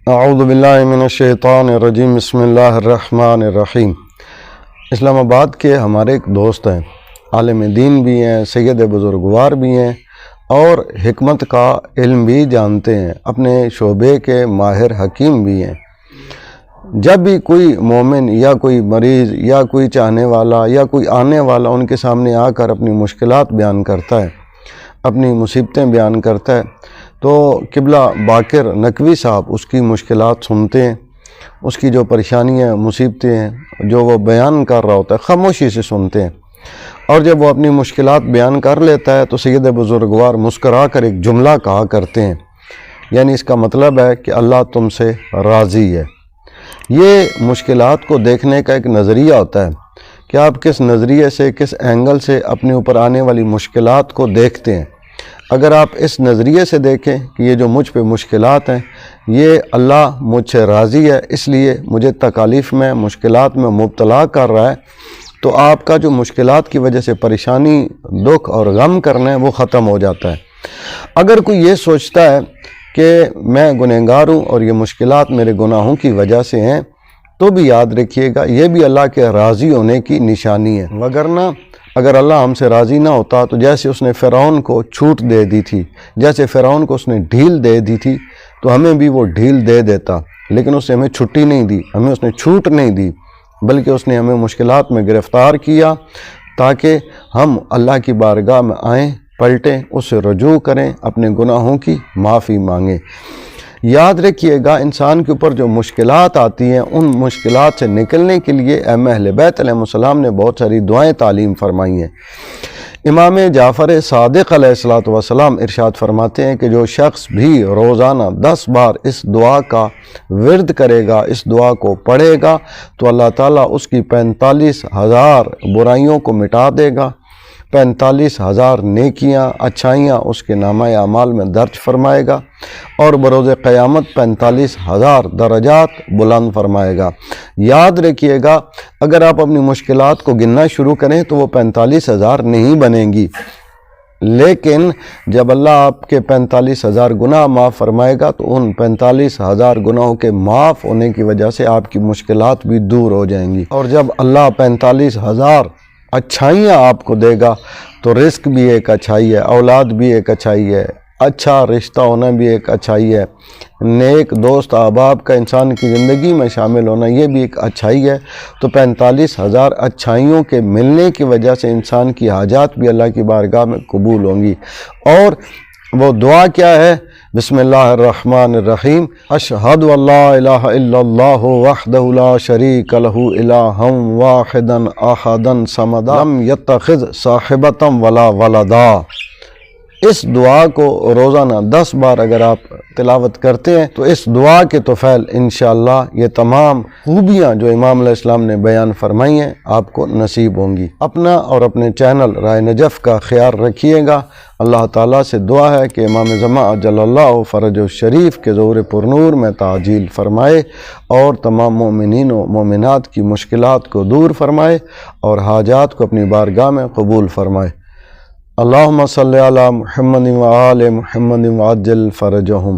اعوذ باللہ من الشیطان الرجیم بسم اللہ الرحمن الرحیم۔ اسلام آباد کے ہمارے ایک دوست ہیں، عالم دین بھی ہیں، سید بزرگوار بھی ہیں اور حکمت کا علم بھی جانتے ہیں، اپنے شعبے کے ماہر حکیم بھی ہیں۔ جب بھی کوئی مومن یا کوئی مریض یا کوئی چاہنے والا یا کوئی آنے والا ان کے سامنے آ کر اپنی مشکلات بیان کرتا ہے، اپنی مصیبتیں بیان کرتا ہے، تو قبلہ باقر نقوی صاحب اس کی مشکلات سنتے ہیں، اس کی جو پریشانیاں مصیبتیں ہیں جو وہ بیان کر رہا ہوتا ہے خاموشی سے سنتے ہیں، اور جب وہ اپنی مشکلات بیان کر لیتا ہے تو سید بزرگوار مسکرا کر ایک جملہ کہا کرتے ہیں، یعنی اس کا مطلب ہے کہ اللہ تم سے راضی ہے۔ یہ مشکلات کو دیکھنے کا ایک نظریہ ہوتا ہے کہ آپ کس نظریے سے، کس اینگل سے اپنے اوپر آنے والی مشکلات کو دیکھتے ہیں۔ اگر آپ اس نظریے سے دیکھیں کہ یہ جو مجھ پہ مشکلات ہیں یہ اللہ مجھ سے راضی ہے، اس لیے مجھے تکالیف میں مشکلات میں مبتلا کر رہا ہے، تو آپ کا جو مشکلات کی وجہ سے پریشانی، دکھ اور غم کرنا ہے وہ ختم ہو جاتا ہے۔ اگر کوئی یہ سوچتا ہے کہ میں گنہگار ہوں اور یہ مشکلات میرے گناہوں کی وجہ سے ہیں، تو بھی یاد رکھیے گا یہ بھی اللہ کے راضی ہونے کی نشانی ہے، وگرنہ اگر اللہ ہم سے راضی نہ ہوتا تو جیسے اس نے فرعون کو چھوٹ دے دی تھی، جیسے فرعون کو اس نے ڈھیل دے دی تھی تو ہمیں بھی وہ ڈھیل دے دیتا، لیکن اس نے ہمیں چھٹی نہیں دی، ہمیں اس نے چھوٹ نہیں دی، بلکہ اس نے ہمیں مشکلات میں گرفتار کیا تاکہ ہم اللہ کی بارگاہ میں آئیں، پلٹیں، اس سے رجوع کریں، اپنے گناہوں کی معافی مانگیں۔ یاد رکھیے گا انسان کے اوپر جو مشکلات آتی ہیں ان مشکلات سے نکلنے کے لیے اہل بیت علیہ السلام نے بہت ساری دعائیں تعلیم فرمائی ہیں۔ امام جعفر صادق علیہ السلام ارشاد فرماتے ہیں کہ جو شخص بھی روزانہ 10 بار اس دعا کا ورد کرے گا، اس دعا کو پڑھے گا، تو اللہ تعالیٰ اس کی 45,000 برائیوں کو مٹا دے گا، 45,000 نیکیاں، اچھائیاں اس کے نامہ اعمال میں درج فرمائے گا، اور بروز قیامت 45,000 درجات بلند فرمائے گا۔ یاد رکھیے گا اگر آپ اپنی مشکلات کو گننا شروع کریں تو وہ 45,000 نہیں بنیں گی، لیکن جب اللہ آپ کے 45,000 گناہ معاف فرمائے گا تو ان 45,000 گناہوں کے معاف ہونے کی وجہ سے آپ کی مشکلات بھی دور ہو جائیں گی، اور جب اللہ 45,000 اچھائیاں آپ کو دے گا تو رزق بھی ایک اچھائی ہے، اولاد بھی ایک اچھائی ہے، اچھا رشتہ ہونا بھی ایک اچھائی ہے، نیک دوست احباب کا انسان کی زندگی میں شامل ہونا یہ بھی ایک اچھائی ہے۔ تو 45,000 اچھائیوں کے ملنے کی وجہ سے انسان کی حاجات بھی اللہ کی بارگاہ میں قبول ہوں گی۔ اور وہ دعا کیا ہے؟ بسم اللہ الرحمن الرحیم، اشہد ان لا الہ الا اللہ وحدہ لا شریک لہ الہا واحدا احدا صمدا لم یتخذ صاحبۃ ولا ولدا۔ اس دعا کو روزانہ 10 بار اگر آپ تلاوت کرتے ہیں تو اس دعا کے طفیل انشاءاللہ یہ تمام خوبیاں جو امام علیہ السلام نے بیان فرمائی ہیں آپ کو نصیب ہوں گی۔ اپنا اور اپنے چینل رائے نجف کا خیال رکھیے گا۔ اللہ تعالیٰ سے دعا ہے کہ امام زمان عجل اللہ فرج الشریف کے ظہور پرنور میں تعجیل فرمائے اور تمام مومنین و مومنات کی مشکلات کو دور فرمائے اور حاجات کو اپنی بارگاہ میں قبول فرمائے۔ اللہم صلی علی محمد و آل محمد وعجل فرجہم۔